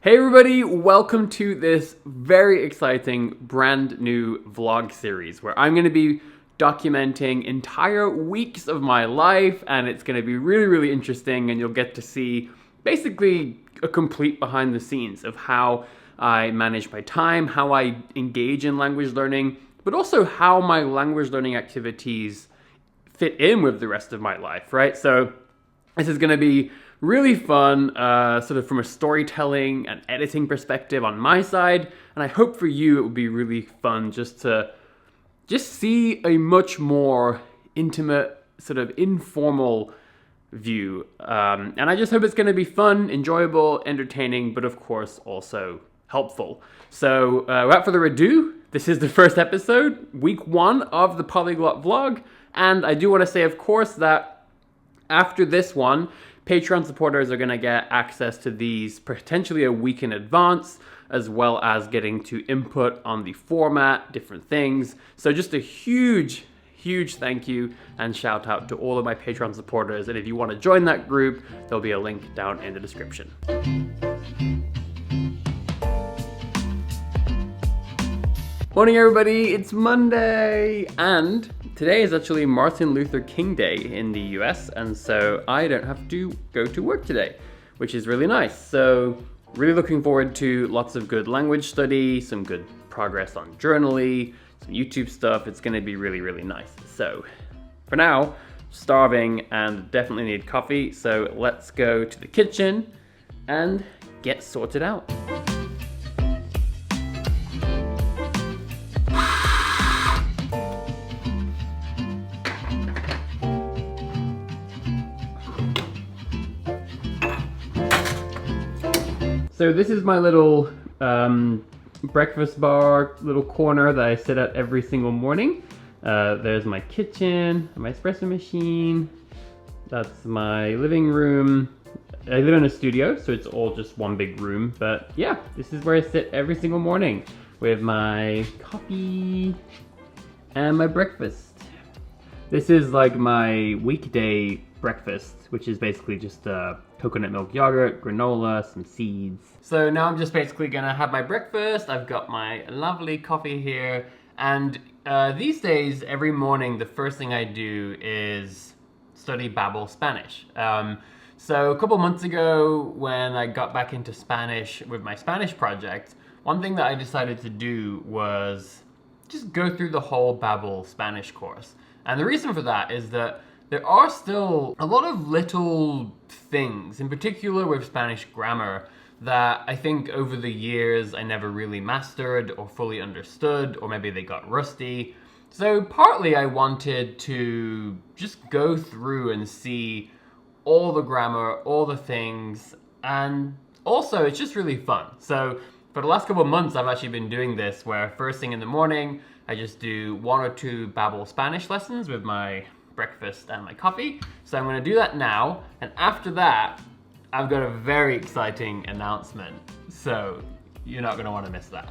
Hey everybody, welcome to this very exciting brand new vlog series where I'm going to be documenting entire weeks of my life, and it's going to be really interesting, and you'll get to see basically a complete behind the scenes of how I manage my time, how I engage in language learning, but also how my language learning activities fit in with the rest of my life, right? So this is going to be really fun, sort of from a storytelling and editing perspective on my side, and I hope for you it will be really fun just to see a much more intimate, sort of informal view. And I just hope it's going to be fun, enjoyable, entertaining, but of course also helpful. So without further ado, this is the first episode, week 1 of the Polyglot vlog, and I do want to say, of course, that after this one, Patreon supporters are going to get access to these potentially a week in advance, as well as getting to input on the format, different things. So just a huge thank you and shout out to all of my Patreon supporters. And if you want to join that group, there'll be a link down in the description. Morning everybody, it's Monday, and today is actually Martin Luther King Day in the US, and so I don't have to go to work today, which is really nice. So really looking forward to lots of good language study, some good progress on Journaly, some YouTube stuff. It's going to be really nice. So for now, starving and definitely need coffee, so let's go to the kitchen and get sorted out. So this is my little breakfast bar, little corner that I sit at every single morning. There's my kitchen, my espresso machine. That's my living room. I live in a studio, so it's all just one big room. But yeah, this is where I sit every single morning with my coffee and my breakfast. This is like my weekday breakfast, which is basically just coconut milk yogurt, granola, some seeds. So now I'm just basically gonna have my breakfast. I've got my lovely coffee here, and these days, every morning, the first thing I do is study Babel Spanish. So a couple months ago, when I got back into Spanish with my Spanish project, one thing that I decided to do was just go through the whole Babel Spanish course. And the reason for that is that there are still a lot of little things, in particular with Spanish grammar, that I think over the years I never really mastered or fully understood, or maybe they got rusty. So partly I wanted to just go through and see all the grammar, all the things, and also it's just really fun. So for the last couple of months I've actually been doing this, where first thing in the morning I just do 1 or 2 Babel Spanish lessons with my breakfast and my coffee. So I'm going to do that now, and after that I've got a very exciting announcement, so you're not going to want to miss that.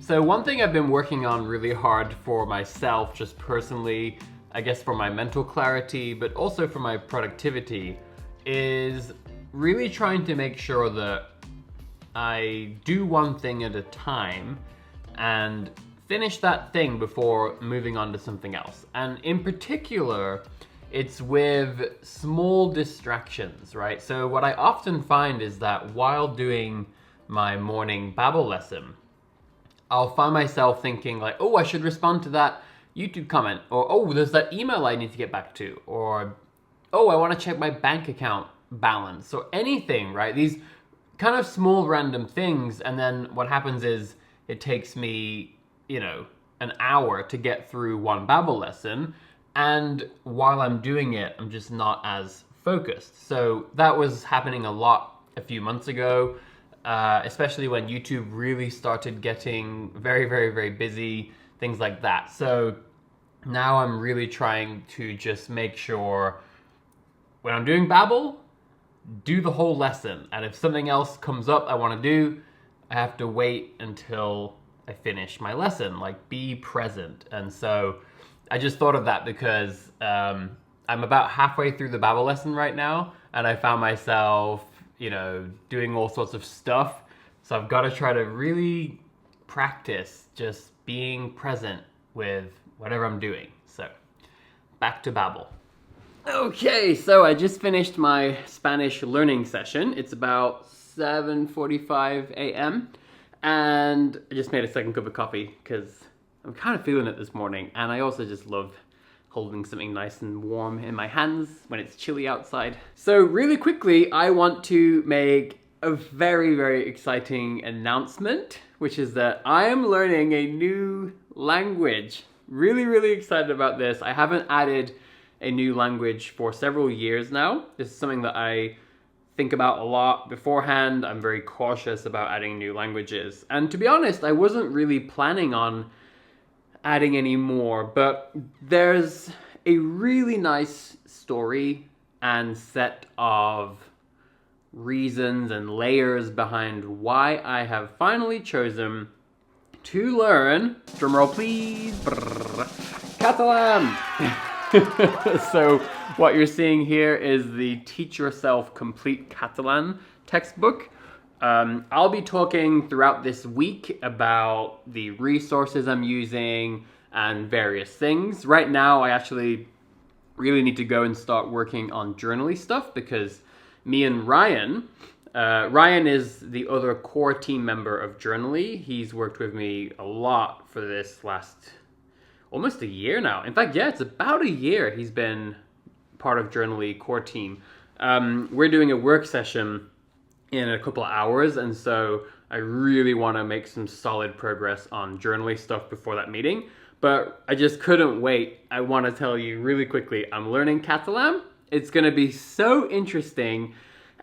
So one thing I've been working on really hard for myself, just personally, I guess for my mental clarity, but also for my productivity, is really trying to make sure that I do one thing at a time and finish that thing before moving on to something else. And in particular, it's with small distractions, right? So what I often find is that while doing my morning Babel lesson, I'll find myself thinking like, oh, I should respond to that YouTube comment, or oh, there's that email I need to get back to, or oh, I want to check my bank account balance, or anything, right? These kind of small random things, and then what happens is it takes me, an hour to get through one Babel lesson, and while I'm doing it, I'm just not as focused. So that was happening a lot a few months ago, especially when YouTube really started getting very busy, things like that. So now I'm really trying to just make sure when I'm doing Babel, do the whole lesson. And if something else comes up I want to do, I have to wait until I finish my lesson, like be present. And so I just thought of that because I'm about halfway through the Babel lesson right now, and I found myself, doing all sorts of stuff. So I've got to try to really practice just being present with whatever I'm doing. So back to Babel. Okay, so I just finished my Spanish learning session. It's about 7:45 a.m. and I just made a second cup of coffee because I'm kind of feeling it this morning, and I also just love holding something nice and warm in my hands when it's chilly outside. So really quickly, I want to make a very, very exciting announcement, which is that I am learning a new language. Really, really excited about this. I haven't added a new language for several years now. This is something that I think about a lot beforehand. I'm very cautious about adding new languages. And to be honest, I wasn't really planning on adding any more, but there's a really nice story and set of reasons and layers behind why I have finally chosen to learn, drumroll please, Catalan. So what you're seeing here is the Teach Yourself Complete Catalan textbook. I'll be talking throughout this week about the resources I'm using and various things. Right now, I actually really need to go and start working on Journaly stuff because me and Ryan is the other core team member of Journaly. He's worked with me a lot for this last almost a year now. In fact, yeah, it's about a year he's been part of Journaly core team. We're doing a work session in a couple of hours, and so I really want to make some solid progress on Journaly stuff before that meeting. But I just couldn't wait. I want to tell you really quickly, I'm learning Catalan. It's going to be so interesting,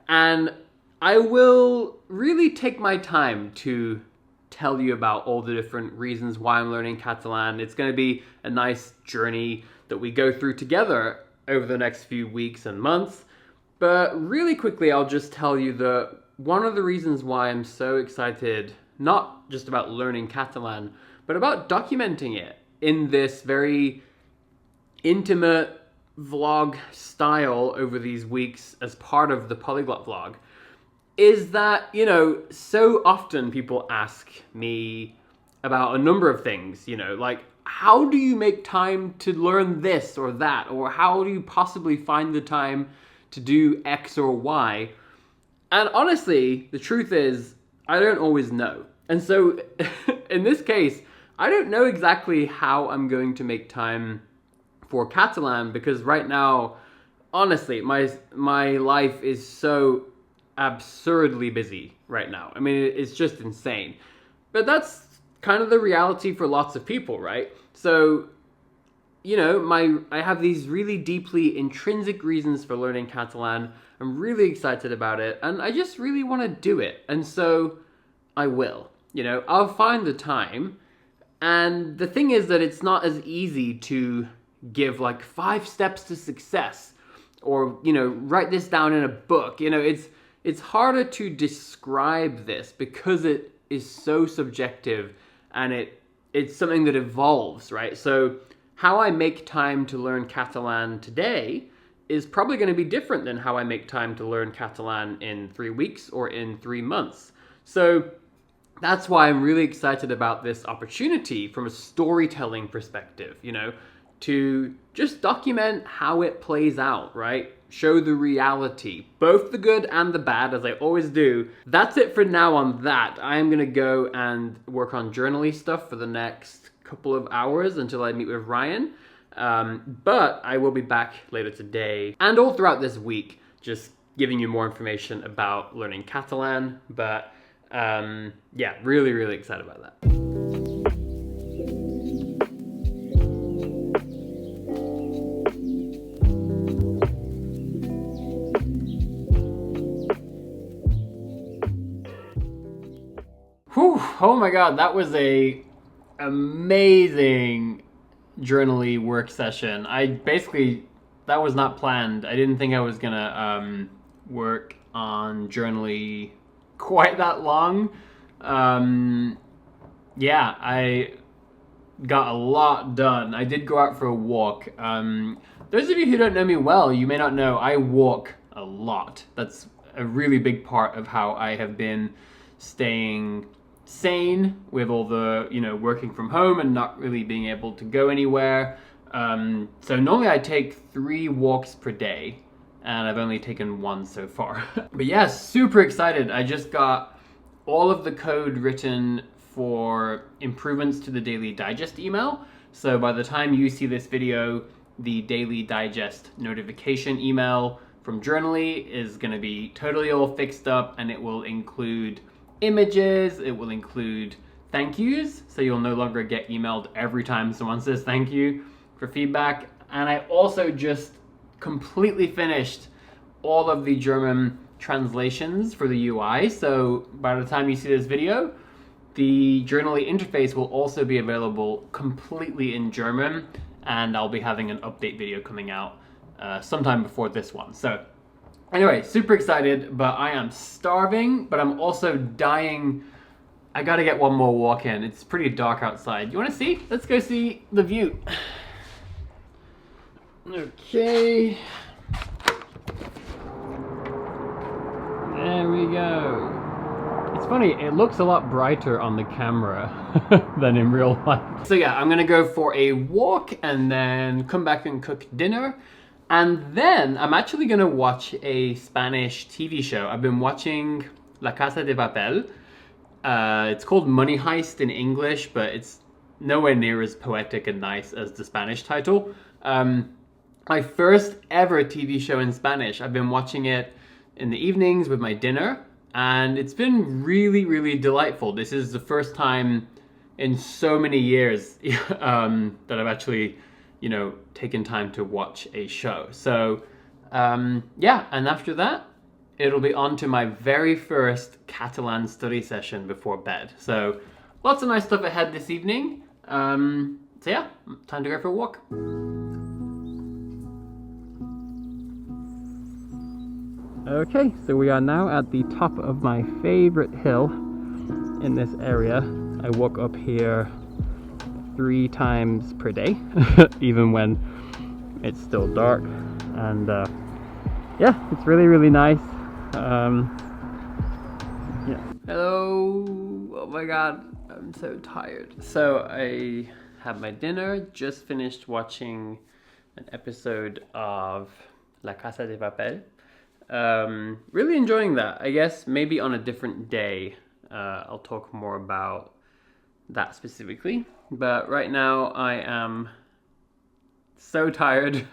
and I will really take my time to tell you about all the different reasons why I'm learning Catalan. It's going to be a nice journey that we go through together over the next few weeks and months. But really quickly, I'll just tell you that one of the reasons why I'm so excited, not just about learning Catalan, but about documenting it in this very intimate vlog style over these weeks as part of the Polyglot vlog, is that, so often people ask me about a number of things, like, how do you make time to learn this or that? Or how do you possibly find the time to do X or Y? And honestly, the truth is, I don't always know. And so in this case, I don't know exactly how I'm going to make time for Catalan because right now, honestly, my life is so absurdly busy right now. I mean, it's just insane. But that's kind of the reality for lots of people, right? So, I have these really deeply intrinsic reasons for learning Catalan. I'm really excited about it, and I just really want to do it. And so I will. I'll find the time. And the thing is that it's not as easy to give like 5 steps to success or, write this down in a book. It's harder to describe this because it is so subjective and it's something that evolves, right? So how I make time to learn Catalan today is probably going to be different than how I make time to learn Catalan in 3 weeks or in 3 months. So that's why I'm really excited about this opportunity from a storytelling perspective, to just document how it plays out, right? Show the reality, both the good and the bad, as I always do. That's it for now on that. I am going to go and work on Journaly stuff for the next couple of hours until I meet with Ryan. But I will be back later today and all throughout this week, just giving you more information about learning Catalan. But yeah, really, really excited about that. Whew, oh my god, that was a amazing Journaly work session. That was not planned. I didn't think I was gonna work on Journaly quite that long. Yeah, I got a lot done. I did go out for a walk. Those of you who don't know me well, you may not know I walk a lot. That's a really big part of how I have been staying sane with all the, working from home and not really being able to go anywhere. So normally I take 3 walks per day, and I've only taken 1 so far. But yeah, super excited. I just got all of the code written for improvements to the Daily Digest email. So by the time you see this video, the Daily Digest notification email from Journaly is going to be totally all fixed up, and it will include images, it will include thank yous, so you'll no longer get emailed every time someone says thank you for feedback. And I also just completely finished all of the German translations for the UI, so by the time you see this video, the Journaly interface will also be available completely in German, and I'll be having an update video coming out sometime before this one. So anyway, super excited, but I am starving, but I'm also dying. I gotta get one more walk in. It's pretty dark outside. You wanna see? Let's go see the view. Okay. There we go. It's funny, it looks a lot brighter on the camera than in real life. So yeah, I'm gonna go for a walk and then come back and cook dinner. And then I'm actually gonna watch a Spanish TV show. I've been watching La Casa de Papel. It's called Money Heist in English, but it's nowhere near as poetic and nice as the Spanish title. My first ever TV show in Spanish. I've been watching it in the evenings with my dinner, and it's been really, really delightful. This is the first time in so many years that I've actually, taken time to watch a show. So, yeah, and after that, it'll be on to my very first Catalan study session before bed. So, lots of nice stuff ahead this evening. So yeah, time to go for a walk. Okay, so we are now at the top of my favorite hill in this area. I walk up here 3 times per day, even when it's still dark. And yeah, it's really, really nice. Yeah. Hello. Oh my god, I'm so tired. So I had my dinner, just finished watching an episode of La Casa de Papel. Really enjoying that. I guess maybe on a different day I'll talk more about that specifically, but right now I am so tired.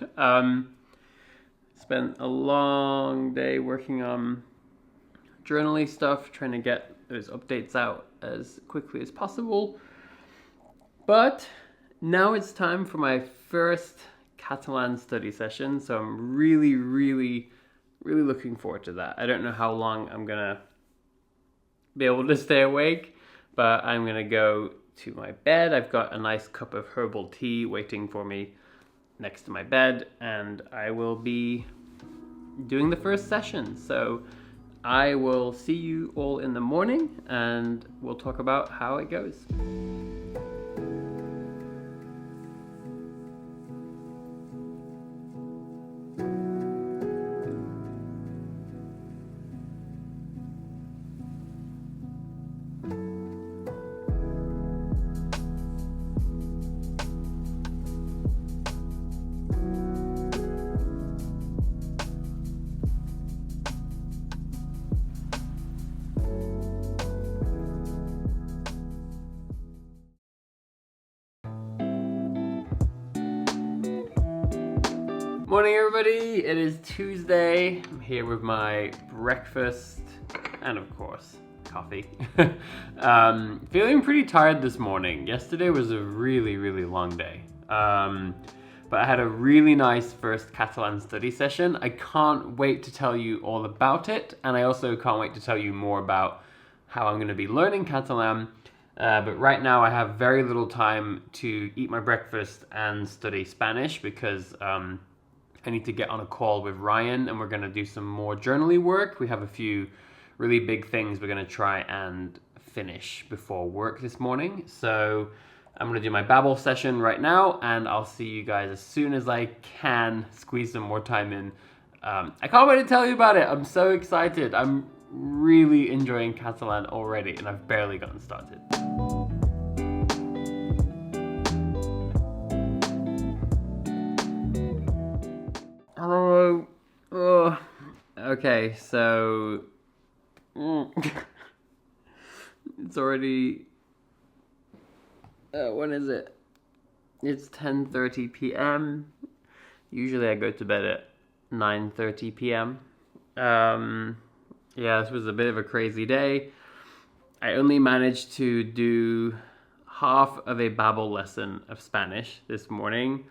Spent a long day working on Journaly stuff, trying to get those updates out as quickly as possible, but now it's time for my first Catalan study session, so I'm really looking forward to that. I don't know how long I'm gonna be able to stay awake, but I'm gonna go to my bed. I've got a nice cup of herbal tea waiting for me next to my bed, and I will be doing the first session. So I will see you all in the morning, and we'll talk about how it goes. Morning everybody, it is Tuesday. I'm here with my breakfast and of course coffee. Feeling pretty tired this morning. Yesterday was a really long day. But I had a really nice first Catalan study session. I can't wait to tell you all about it, and I also can't wait to tell you more about how I'm going to be learning Catalan. But right now I have very little time to eat my breakfast and study Spanish because I need to get on a call with Ryan, and we're going to do some more Journaly work. We have a few really big things we're going to try and finish before work this morning. So I'm going to do my Babbel session right now, and I'll see you guys as soon as I can squeeze some more time in. I can't wait to tell you about it. I'm so excited. I'm really enjoying Catalan already, and I've barely gotten started. Hello. Oh. Okay, so it's already when is it? It's 10:30 p.m. Usually I go to bed at 9:30 p.m. Yeah, this was a bit of a crazy day. I only managed to do half of a Babbel lesson of Spanish this morning.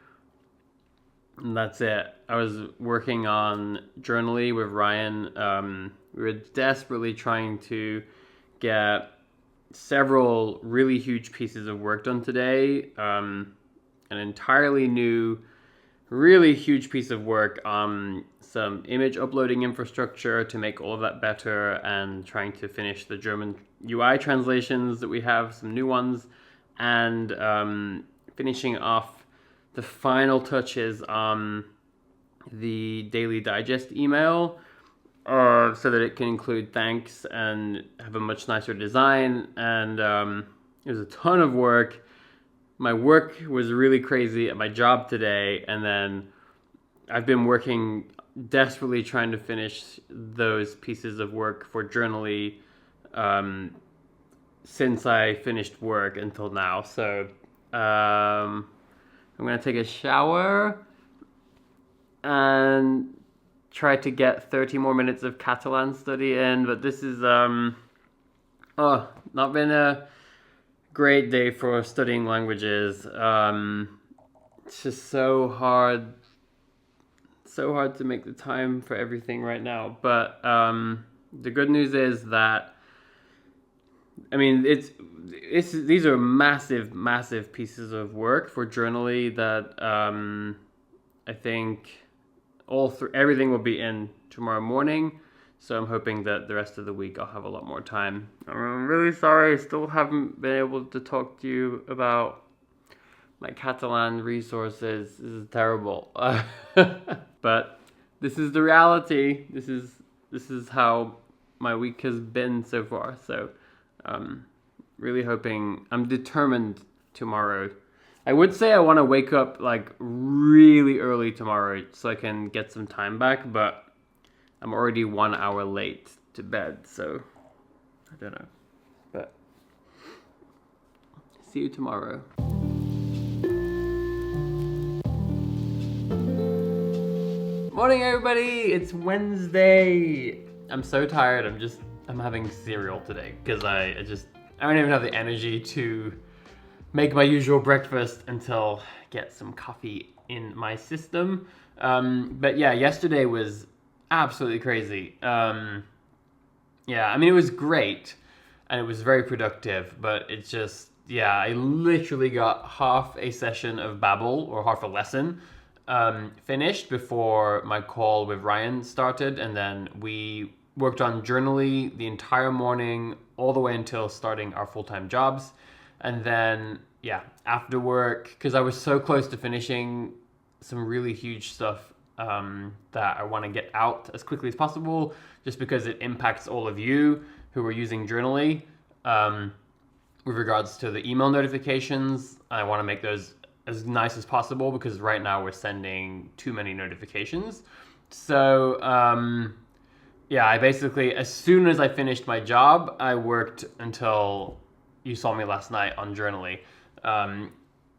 And that's it. I was working on Journaly with Ryan. We were desperately trying to get several really huge pieces of work done today. An entirely new, really huge piece of work on some image uploading infrastructure to make all of that better, and trying to finish the German UI translations that we have, some new ones, and finishing off the final touches on the Daily Digest email, so that it can include thanks and have a much nicer design. And it was a ton of work. My work was really crazy at my job today, and then I've been working desperately trying to finish those pieces of work for Journaly since I finished work until now. So I'm going to take a shower and try to get 30 more minutes of Catalan study in. But this is not been a great day for studying languages. It's just so hard to make the time for everything right now. But the good news is that, I mean, these are massive pieces of work for Journaly that I think everything will be in tomorrow morning. So I'm hoping that the rest of the week I'll have a lot more time. I'm really sorry I still haven't been able to talk to you about my Catalan resources. This is terrible. But this is the reality. This is how my week has been so far. So really hoping, I'm determined tomorrow. I would say I want to wake up like really early tomorrow so I can get some time back, but I'm already 1 hour late to bed, so I don't know. But see you tomorrow. Morning, everybody! It's Wednesday. I'm so tired. I'm having cereal today because I don't even have the energy to make my usual breakfast until I get some coffee in my system. But yeah, yesterday was absolutely crazy. Yeah, I mean, it was great and it was very productive, but it's just, yeah, I literally got half a session of Babbel, or half a lesson, finished before my call with Ryan started, and then we worked on Journaly the entire morning all the way until starting our full-time jobs. And then, yeah, after work, because I was so close to finishing some really huge stuff that I want to get out as quickly as possible, just because it impacts all of you who are using Journaly. With regards to the email notifications, I want to make those as nice as possible, because right now we're sending too many notifications. So, yeah, I basically, as soon as I finished my job, I worked until you saw me last night on Journaly.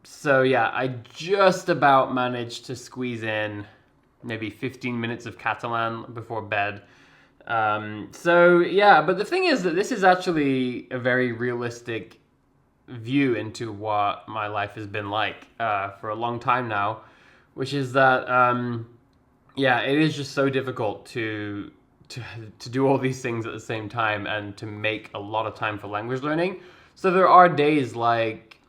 So yeah, I just about managed to squeeze in maybe 15 minutes of Catalan before bed. So yeah, but the thing is that this is actually a very realistic view into what my life has been like for a long time now, which is that, yeah, it is just so difficult to do all these things at the same time and to make a lot of time for language learning. So there are days like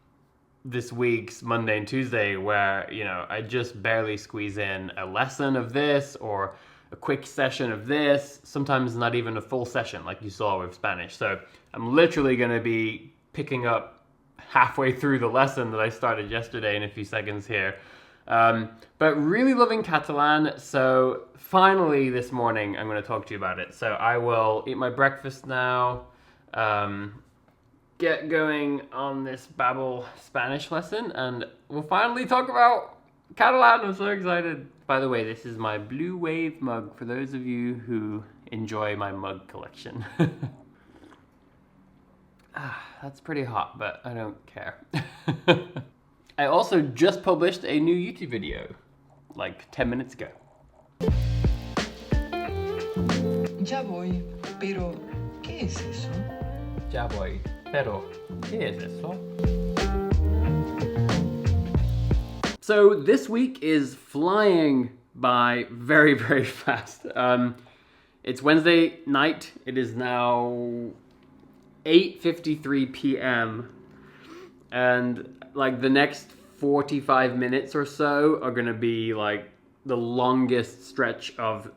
this week's Monday and Tuesday where, you know, I just barely squeeze in a lesson of this or a quick session of this, sometimes not even a full session like you saw with Spanish. So I'm literally going to be picking up halfway through the lesson that I started yesterday in a few seconds here. But really loving Catalan, so finally this morning I'm going to talk to you about it. So I will eat my breakfast now, get going on this Babel Spanish lesson, and we'll finally talk about Catalan. I'm so excited. By the way, this is my Blue Wave mug for those of you who enjoy my mug collection. That's pretty hot, but I don't care. I also just published a new YouTube video, like 10 minutes ago. Ya voy, pero ¿qué es eso? Ya voy, pero ¿qué es eso? So this week is flying by very, very fast. It's Wednesday night. It is now 8:53 p.m. and like the next 45 minutes or so are gonna be like the longest stretch of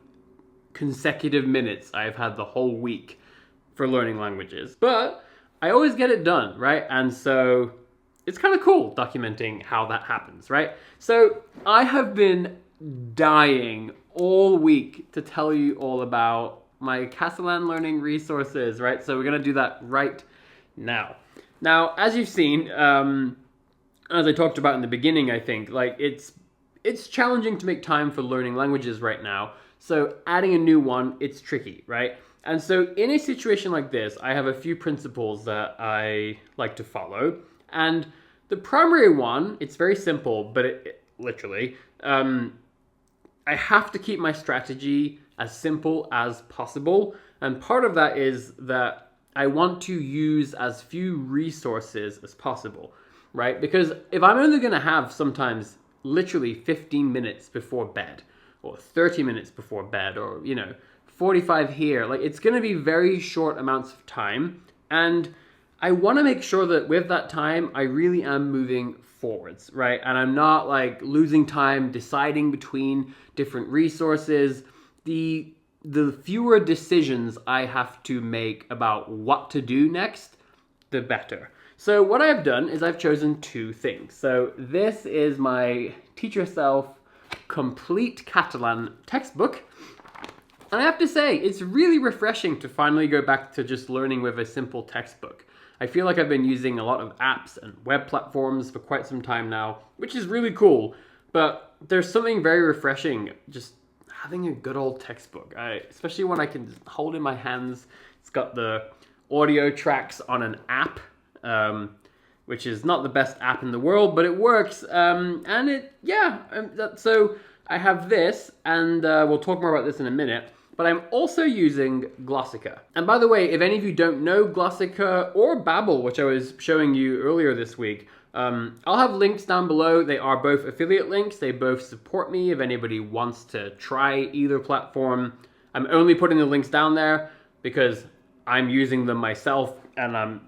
consecutive minutes I've had the whole week for learning languages. But I always get it done, right? And so it's kind of cool documenting how that happens, right? So I have been dying all week to tell you all about my Catalan learning resources, right? So we're gonna do that right now. Now, as you've seen, as I talked about in the beginning, I think, like it's challenging to make time for learning languages right now. So adding a new one, it's tricky, right? And so in a situation like this, I have a few principles that I like to follow. And the primary one, it's very simple, but it literally, I have to keep my strategy as simple as possible. And part of that is that I want to use as few resources as possible, right? Because if I'm only going to have sometimes literally 15 minutes before bed or 30 minutes before bed or, 45 here, like it's going to be very short amounts of time. And I want to make sure that with that time, I really am moving forwards, right? And I'm not like losing time deciding between different resources. The fewer decisions I have to make about what to do next, the better. So what I've done is I've chosen two things. So this is my Teach Yourself Complete Catalan textbook. And I have to say, it's really refreshing to finally go back to just learning with a simple textbook. I feel like I've been using a lot of apps and web platforms for quite some time now, which is really cool. But there's something very refreshing just having a good old textbook, especially when I can hold in my hands. It's got the audio tracks on an app, which is not the best app in the world, but it works. So I have this, and we'll talk more about this in a minute. But I'm also using Glossika. And by the way, if any of you don't know Glossika or Babel, which I was showing you earlier this week, I'll have links down below. They are both affiliate links. They both support me if anybody wants to try either platform. I'm only putting the links down there because I'm using them myself, and I'm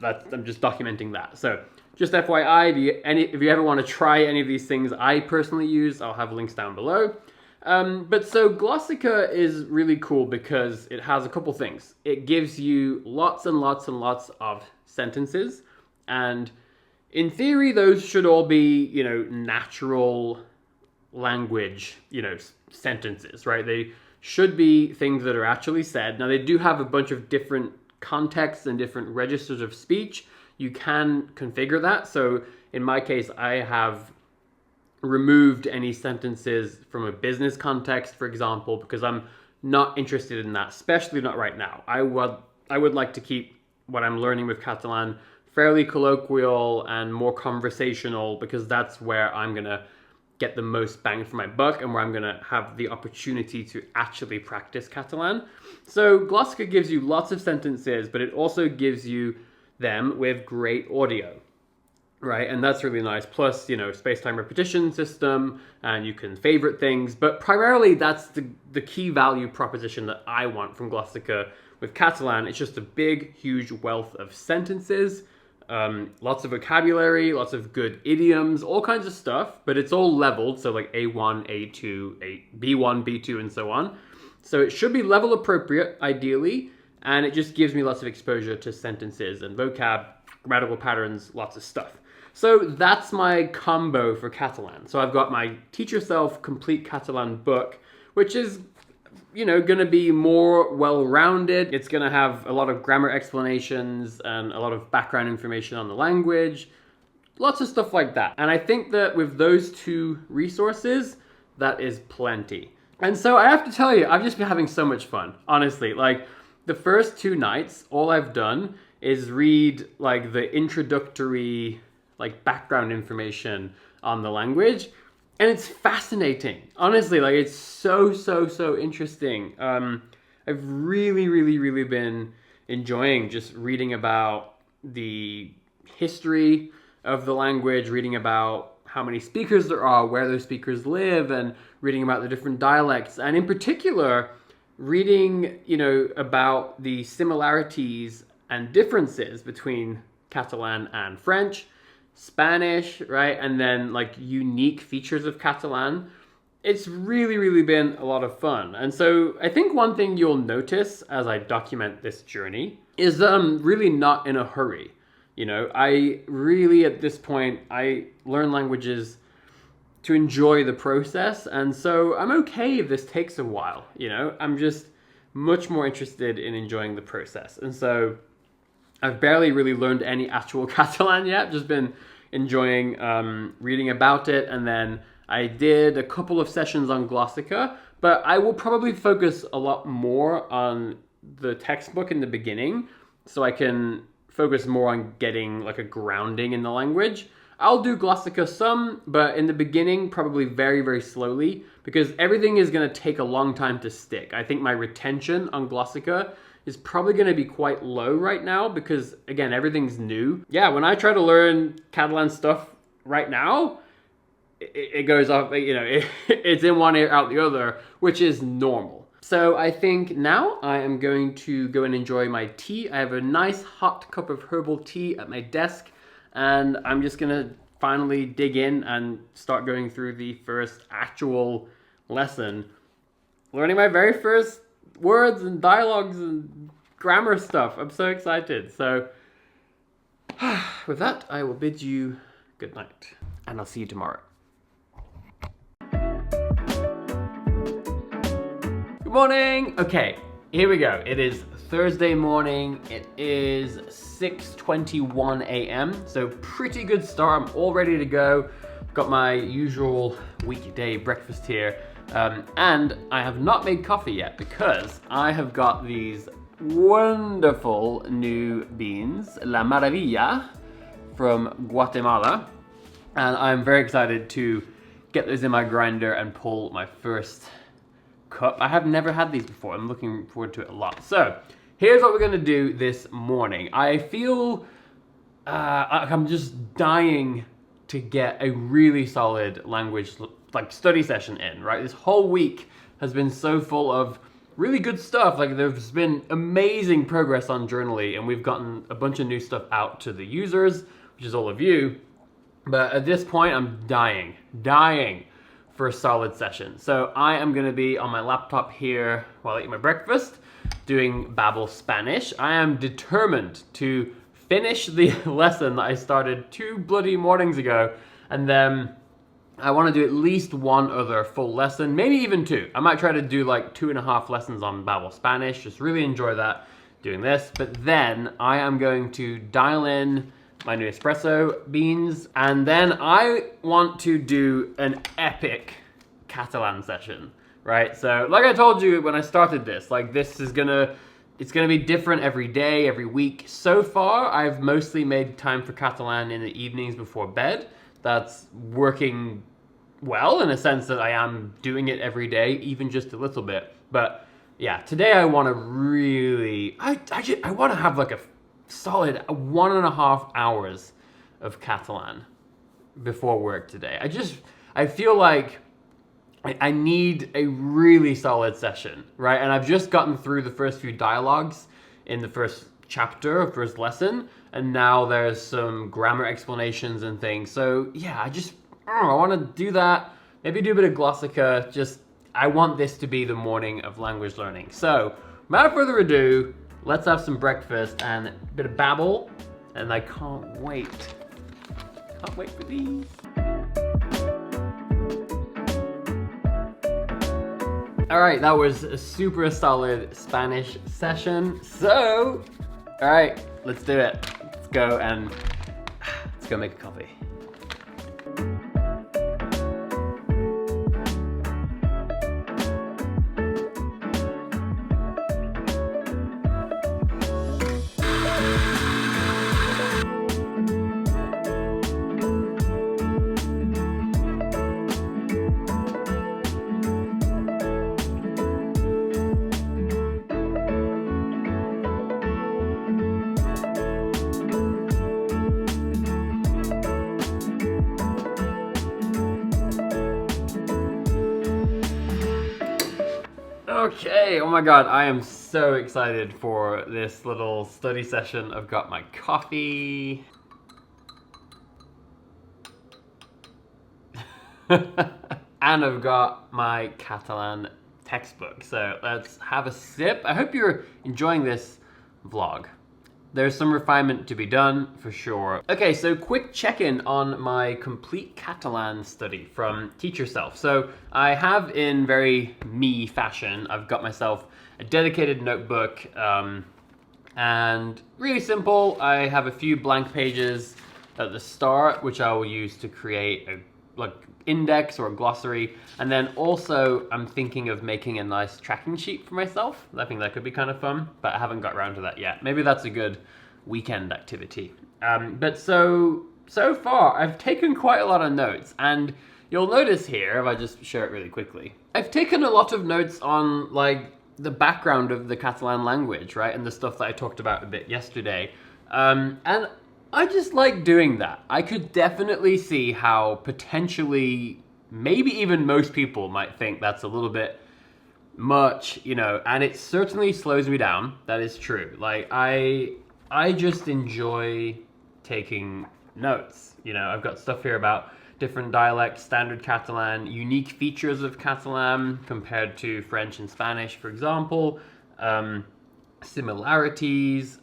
just documenting that. So just FYI, if you ever want to try any of these things I personally use, I'll have links down below. But so Glossika is really cool because it has a couple things. It gives you lots and lots and lots of sentences, and in theory, those should all be, natural language, sentences, right? They should be things that are actually said. Now, they do have a bunch of different contexts and different registers of speech. You can configure that. So in my case, I have removed any sentences from a business context, for example, because I'm not interested in that, especially not right now. I would like to keep what I'm learning with Catalan fairly colloquial and more conversational, because that's where I'm gonna get the most bang for my buck and where I'm gonna have the opportunity to actually practice Catalan. So Glossika gives you lots of sentences, but it also gives you them with great audio, right? And that's really nice. Plus, space-time repetition system, and you can favorite things. But primarily, that's the key value proposition that I want from Glossika with Catalan. It's just a big, huge wealth of sentences, lots of vocabulary, lots of good idioms, all kinds of stuff. But it's all leveled, so like A1, A2, B1, B2, and so on. So it should be level appropriate, ideally, and it just gives me lots of exposure to sentences and vocab, grammatical patterns, lots of stuff. So that's my combo for Catalan. So I've got my Teach Yourself Complete Catalan book, which is, going to be more well-rounded. It's going to have a lot of grammar explanations and a lot of background information on the language, lots of stuff like that. And I think that with those two resources, that is plenty. And so I have to tell you, I've just been having so much fun, honestly. Like, the first 2 nights, all I've done is read like the introductory background information on the language, and it's fascinating. Honestly, like, it's so interesting. I've really been enjoying just reading about the history of the language, reading about how many speakers there are, where those speakers live, and reading about the different dialects, and in particular reading, about the similarities and differences between Catalan and French, Spanish, right? And then unique features of Catalan. It's really been a lot of fun. And so I think one thing you'll notice as I document this journey is that I'm really not in a hurry. I really, at this point, I learn languages to enjoy the process. And so I'm okay if this takes a while, I'm just much more interested in enjoying the process. And so I've barely really learned any actual Catalan yet, just been enjoying reading about it. And then I did a couple of sessions on Glossica, but I will probably focus a lot more on the textbook in the beginning so I can focus more on getting a grounding in the language. I'll do Glossica some, but in the beginning, probably very slowly, because everything is going to take a long time to stick. I think my retention on Glossica is probably going to be quite low right now because, again, everything's new. Yeah, when I try to learn Catalan stuff right now, it goes off, it's in one ear, out the other, which is normal. So I think now I am going to go and enjoy my tea. I have a nice hot cup of herbal tea at my desk, and I'm just going to finally dig in and start going through the first actual lesson, learning my very first words and dialogues and grammar stuff. I'm so excited. So with that, I will bid you good night, and I'll see you tomorrow. Good morning. Okay, here we go. It is Thursday morning. It is 6:21 a.m. So pretty good start. I'm all ready to go. Got my usual weekday breakfast here. And I have not made coffee yet because I have got these wonderful new beans, La Maravilla, from Guatemala. And I'm very excited to get those in my grinder and pull my first cup. I have never had these before. I'm looking forward to it a lot. So here's what we're going to do this morning. I feel like I'm just dying to get a really solid language study session in, right? This whole week has been so full of really good stuff. There's been amazing progress on Journaly, and we've gotten a bunch of new stuff out to the users, which is all of you. But at this point, I'm dying for a solid session. So I am going to be on my laptop here while I eat my breakfast, doing Babel Spanish. I am determined to finish the lesson that I started 2 bloody mornings ago, and then I want to do at least one other full lesson, maybe even 2. I might try to do 2.5 lessons on Babel Spanish, just really enjoy that doing this. But then I am going to dial in my new espresso beans, and then I want to do an epic Catalan session, right? So like I told you when I started this, this is it's gonna be different every day, every week. So far, I've mostly made time for Catalan in the evenings before bed. That's working well in a sense that I am doing it every day, even just a little bit. But yeah, today I want to really, I want to have a solid 1.5 hours of Catalan before work today. I feel like I need a really solid session, right? And I've just gotten through the first few dialogues in the first chapter, first lesson, and now there's some grammar explanations and things. So yeah, I want to do that. Maybe do a bit of Glossica, just I want this to be the morning of language learning. So, without further ado, let's have some breakfast and a bit of babble, and I can't wait. Can't wait for these. All right, that was a super solid Spanish session. So, all right, let's do it. Let's go make a coffee. Okay, oh my god, I am so excited for this little study session. I've got my coffee. And I've got my Catalan textbook. So let's have a sip. I hope you're enjoying this vlog. There's some refinement to be done, for sure. Okay, so quick check-in on my complete Catalan study from Teach Yourself. So I have, in very me fashion, I've got myself a dedicated notebook, and really simple. I have a few blank pages at the start, which I will use to create a index or a glossary, and then also I'm thinking of making a nice tracking sheet for myself. I think that could be kind of fun, but I haven't got around to that yet. Maybe that's a good weekend activity. But so far I've taken quite a lot of notes, and you'll notice here, if I just share it really quickly, I've taken a lot of notes on like the background of the Catalan language, right, and the stuff that I talked about a bit yesterday, and I just like doing that. I could definitely see how potentially, maybe even most people might think that's a little bit much, you know, and it certainly slows me down. That is true. Like, I just enjoy taking notes. You know, I've got stuff here about different dialects, standard Catalan, unique features of Catalan compared to French and Spanish, for example, similarities,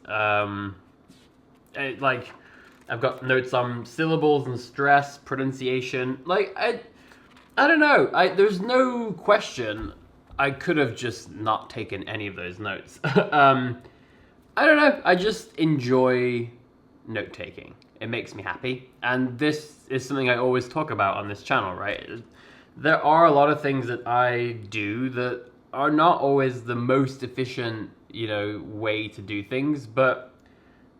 like, I've got notes on syllables and stress, pronunciation. Like, I don't know. There's no question I could have just not taken any of those notes. I don't know. I just enjoy note-taking. It makes me happy. And this is something I always talk about on this channel, right? There are a lot of things that I do that are not always the most efficient, you know, way to do things, but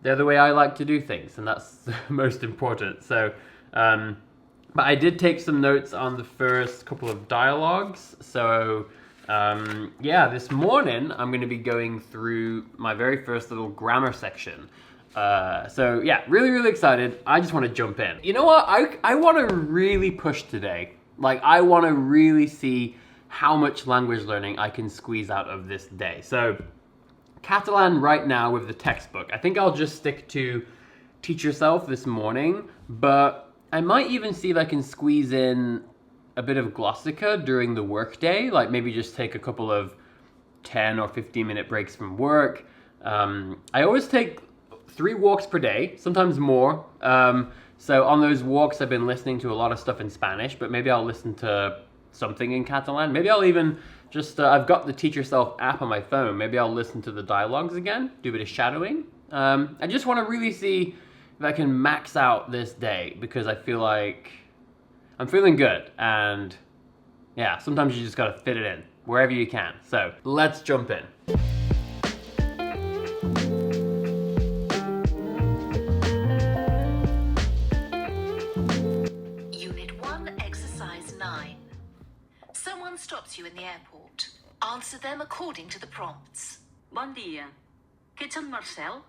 they're the way I like to do things, and that's the most important. So, but I did take some notes on the first couple of dialogues. So, yeah, this morning I'm going to be going through my very first little grammar section. So yeah, really, really excited. I just want to jump in. You know what? I want to really push today. Like, I want to really see how much language learning I can squeeze out of this day. So, Catalan right now with the textbook. I think I'll just stick to Teach Yourself this morning, but I might even see if I can squeeze in a bit of Glossica during the workday, like maybe just take a couple of 10 or 15-minute breaks from work. I always take 3 walks per day, sometimes more. So on those walks, I've been listening to a lot of stuff in Spanish, but maybe I'll listen to something in Catalan. Maybe I'll even just, I've got the Teach Yourself app on my phone. Maybe I'll listen to the dialogues again, do a bit of shadowing. I just want to really see if I can max out this day, because I feel like I'm feeling good. And yeah, sometimes you just got to fit it in wherever you can. So let's jump in. Unit 1, Exercise 9. Someone stops you in the airport. Answer them according to the prompts. Bon dia. Que ets en Marcel?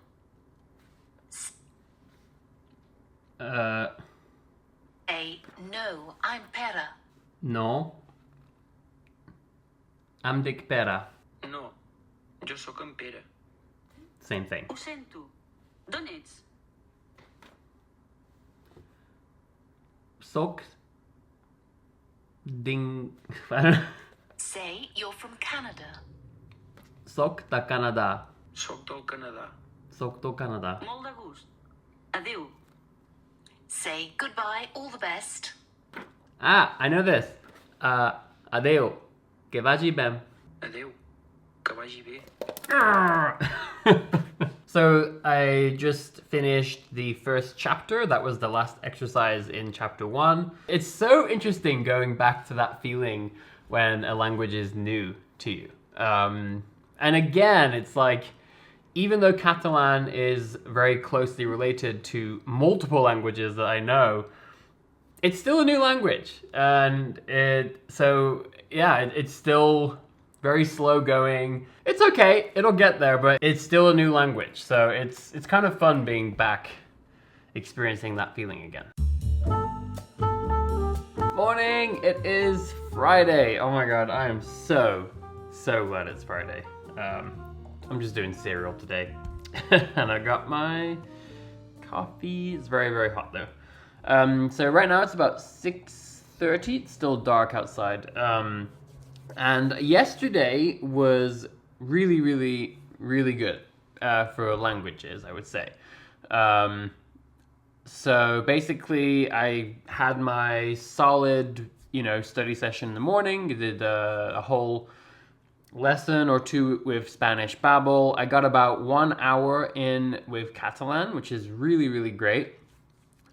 A. No, I'm Pera. No. Em dic Pere. No, jo sóc en Pere. Same thing. Ho sento. D'on ets? Soc... Ding... I don't know. Say you're from Canada. Soc de Canadà. Soc del Canadà. Soc del Canadà. Molt de gust. Adéu. Say goodbye, all the best. Ah, I know this. Adeu. Que vagi bem. Adéu. Que vagi bé. So I just finished the first chapter. That was the last exercise in chapter 1. It's so interesting going back to that feeling when a language is new to you. And again, it's like, even though Catalan is very closely related to multiple languages that I know, it's still a new language. And it's still very slow going. It's okay, it'll get there, but it's still a new language. So it's kind of fun being back, experiencing that feeling again. Morning, it is Friday. Oh my God, I am so glad it's Friday. I'm just doing cereal today. And I got my coffee. It's very, very hot though. So right now it's about 6:30. It's still dark outside. And yesterday was really, really, really good for languages, I would say. So basically, I had my solid, study session in the morning. I did a whole lesson or two with Spanish Babbel. I got about 1 hour in with Catalan, which is really, really great.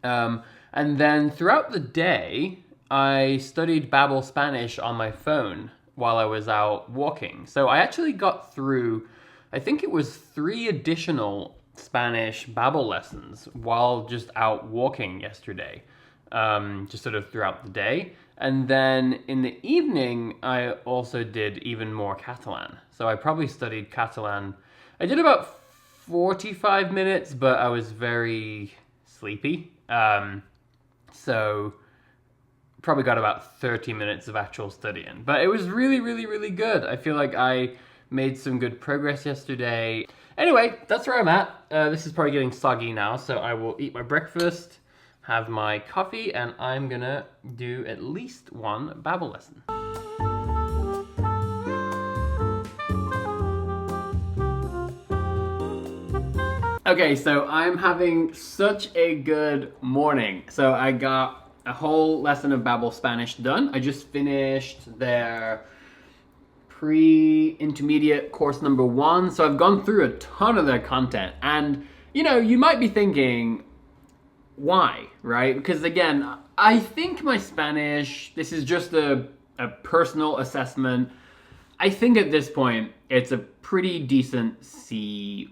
And then throughout the day, I studied Babbel Spanish on my phone while I was out walking. So I actually got through, I think it was 3 additional Spanish Babbel lessons while just out walking yesterday, just sort of throughout the day. And then in the evening, I also did even more Catalan. So I probably studied Catalan. I did about 45 minutes, but I was very sleepy. So probably got about 30 minutes of actual studying. But it was really, really, really good. I feel like I made some good progress yesterday. Anyway, that's where I'm at. This is probably getting soggy now, so I will eat my breakfast, have my coffee, and I'm gonna do at least 1 Babbel lesson. Okay, so I'm having such a good morning. So I got a whole lesson of Babbel Spanish done. I just finished their pre-intermediate course number 1. So I've gone through a ton of their content. And, you might be thinking, why, right? Because again, I think my Spanish, this is just a personal assessment. I think at this point, it's a pretty decent C1.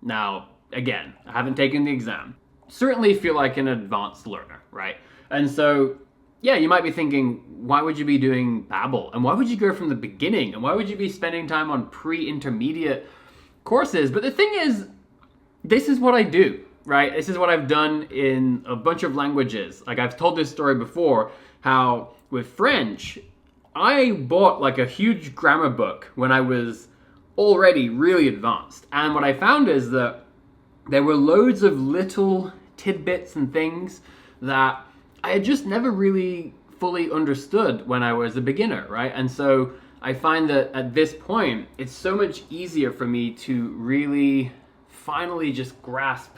Now, again, I haven't taken the exam. Certainly feel like an advanced learner, right? And so, yeah, you might be thinking, why would you be doing Babbel? And why would you go from the beginning? And why would you be spending time on pre-intermediate courses? But the thing is, this is what I do, right? This is what I've done in a bunch of languages. Like I've told this story before, how with French, I bought like a huge grammar book when I was already really advanced. And what I found is that there were loads of little tidbits and things that I had just never really fully understood when I was a beginner, right? And so I find that at this point, it's so much easier for me to really finally just grasp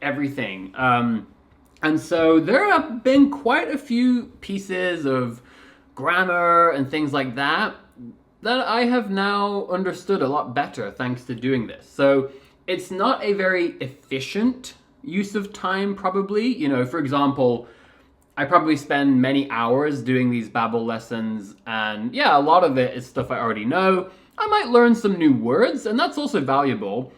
everything. And so there have been quite a few pieces of grammar and things like that I have now understood a lot better thanks to doing this. So it's not a very efficient use of time, probably. For example, I probably spend many hours doing these Babbel lessons, and yeah, a lot of it is stuff I already know. I might learn some new words, and that's also valuable.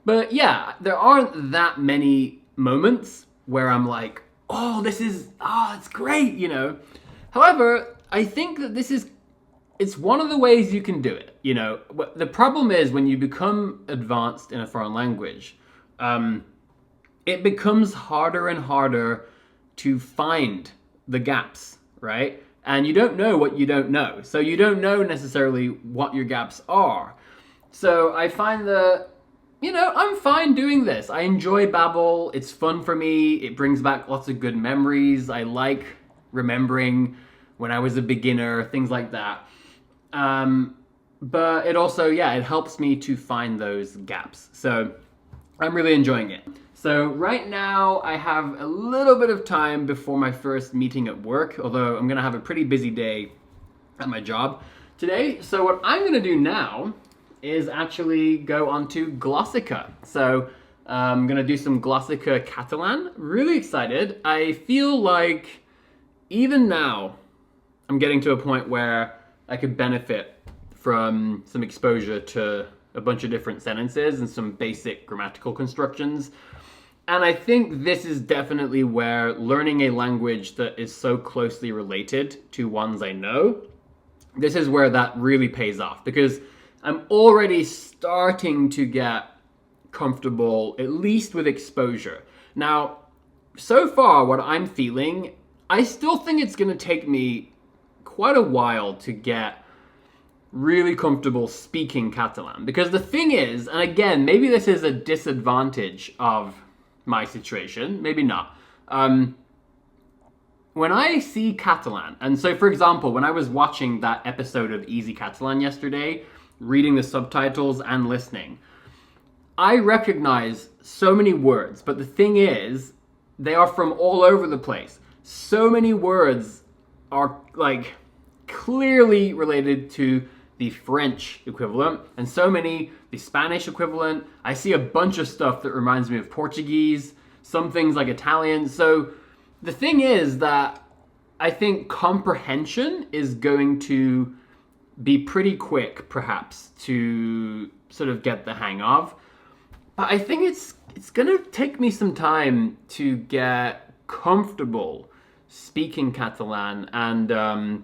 But yeah, there aren't that many moments where I'm like, oh, it's great, However, I think that it's one of the ways you can do it, The problem is when you become advanced in a foreign language, it becomes harder and harder to find the gaps, right? And you don't know what you don't know. So you don't know necessarily what your gaps are. So I find that, I'm fine doing this. I enjoy Babbel. It's fun for me. It brings back lots of good memories. I like remembering when I was a beginner, things like that. But it also, it helps me to find those gaps. So I'm really enjoying it. So right now I have a little bit of time before my first meeting at work, although I'm gonna have a pretty busy day at my job today. So what I'm gonna do now is actually go on to Glossica. So I'm gonna do some Glossica Catalan. Really excited. I feel like even now I'm getting to a point where I could benefit from some exposure to a bunch of different sentences and some basic grammatical constructions. And I think this is definitely where learning a language that is so closely related to ones I know, this is where that really pays off, because I'm already starting to get comfortable, at least with exposure. Now, so far what I'm feeling, I still think it's going to take me quite a while to get really comfortable speaking Catalan. Because the thing is, and again, maybe this is a disadvantage of my situation, maybe not. When I see Catalan, and so for example, when I was watching that episode of Easy Catalan yesterday, reading the subtitles and listening, I recognize so many words, but the thing is, they are from all over the place. So many words are like clearly related to the French equivalent, and so many the Spanish equivalent. I see a bunch of stuff that reminds me of Portuguese, some things like Italian. So the thing is that I think comprehension is going to be pretty quick, perhaps, to sort of get the hang of. But I think it's gonna take me some time to get comfortable speaking Catalan and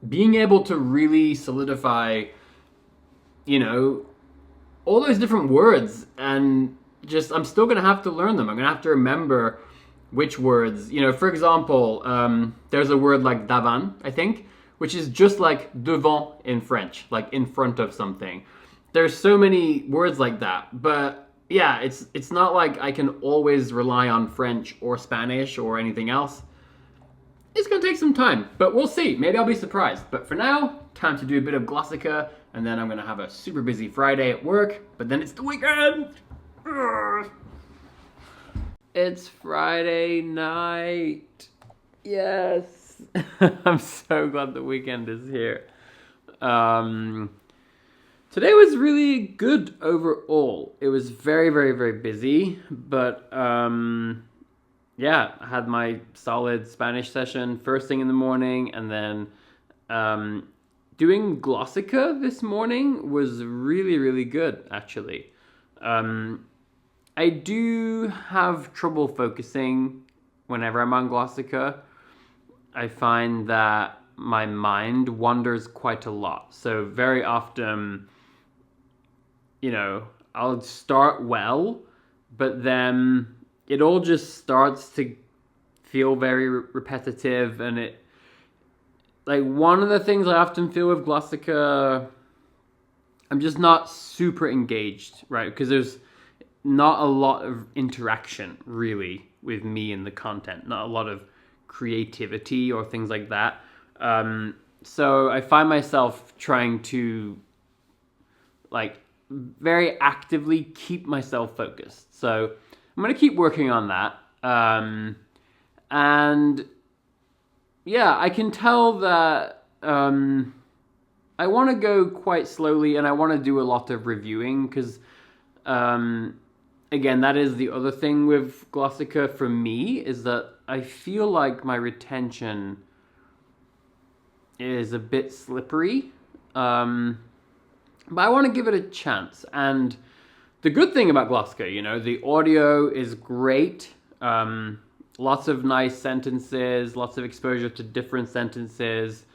being able to really solidify, all those different words, and just, I'm still gonna have to learn them. I'm gonna have to remember which words, for example, there's a word like davant, I think, which is just like devant in French, like in front of something. There's so many words like that, but yeah, it's not like I can always rely on French or Spanish or anything else. It's gonna take some time, but we'll see. Maybe I'll be surprised. But for now, time to do a bit of Glossica, and then I'm gonna have a super busy Friday at work, but then it's the weekend! Ugh. It's Friday night. Yes. I'm so glad the weekend is here. Today was really good overall. It was very, very, very busy, but I had my solid Spanish session first thing in the morning, and then doing Glossica this morning was really, really good, actually. I do have trouble focusing whenever I'm on Glossica. I find that my mind wanders quite a lot. So very often, I'll start well, but then it all just starts to feel very repetitive, and one of the things I often feel with Glossica, I'm just not super engaged, right? Because there's not a lot of interaction, really, with me and the content. Not a lot of creativity or things like that. So I find myself trying to, very actively keep myself focused. So I'm going to keep working on that. And yeah, I can tell that I want to go quite slowly, and I want to do a lot of reviewing, because again, that is the other thing with Glossica for me, is that I feel like my retention is a bit slippery. But I want to give it a chance. And the good thing about Glossica, the audio is great. Lots of nice sentences, lots of exposure to different sentences.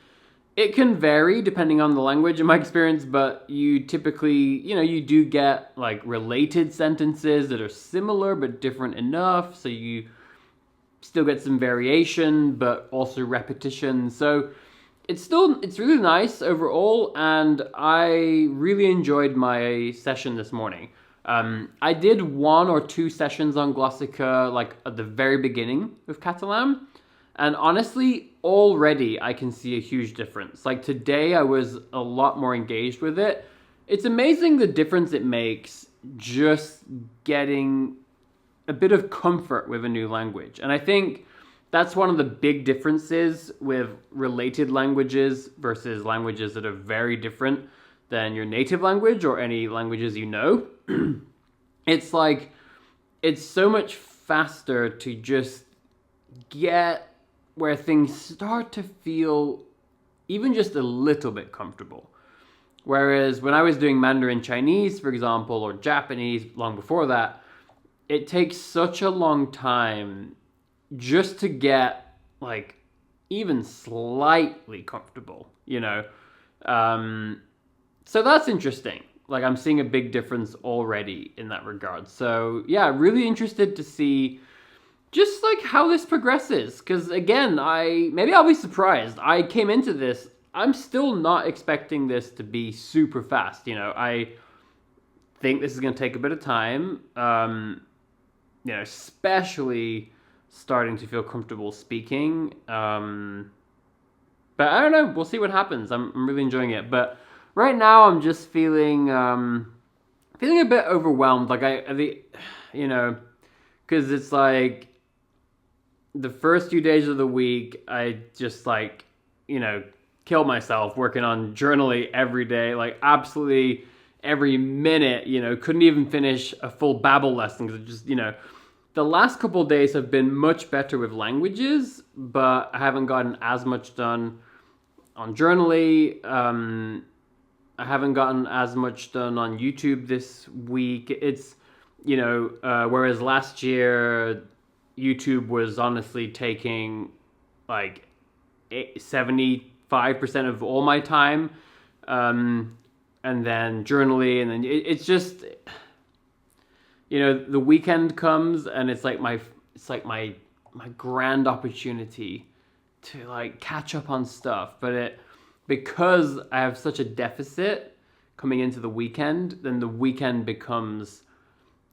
It can vary depending on the language in my experience, but you typically, you do get related sentences that are similar but different enough. So you still get some variation, but also repetition. So it's really nice overall, and I really enjoyed my session this morning. I did 1 or 2 sessions on Glossica at the very beginning of Catalan, And honestly, already I can see a huge difference. Like today I was a lot more engaged with it. It's amazing the difference it makes just getting a bit of comfort with a new language. And I think that's one of the big differences with related languages versus languages that are very different than your native language or any languages you know. It's like, it's so much faster to just get where things start to feel even just a little bit comfortable. Whereas when I was doing Mandarin Chinese, for example, or Japanese long before that, it takes such a long time just to get like even slightly comfortable, you know? So that's interesting. Like I'm seeing a big difference already in that regard. So yeah, really interested to see just like how this progresses. Because again, maybe I'll be surprised. I came into this, I'm still not expecting this to be super fast. You know, I think this is going to take a bit of time. You know, especially starting to feel comfortable speaking. But I don't know. We'll see what happens. I'm really enjoying it. But right now, I'm just feeling a bit overwhelmed. Like you know, because it's like the first few days of the week, I just like, you know, kill myself working on Journaly every day, like absolutely every minute. You know, couldn't even finish a full Babel lesson because it just, you know. The last couple of days have been much better with languages, but I haven't gotten as much done on Journaly. I haven't gotten as much done on YouTube this week. It's, you know, whereas last year, YouTube was honestly taking like 75% of all my time. And then Journaly, and then it's just... You know, the weekend comes and it's like my grand opportunity to like catch up on stuff. But because I have such a deficit coming into the weekend, then the weekend becomes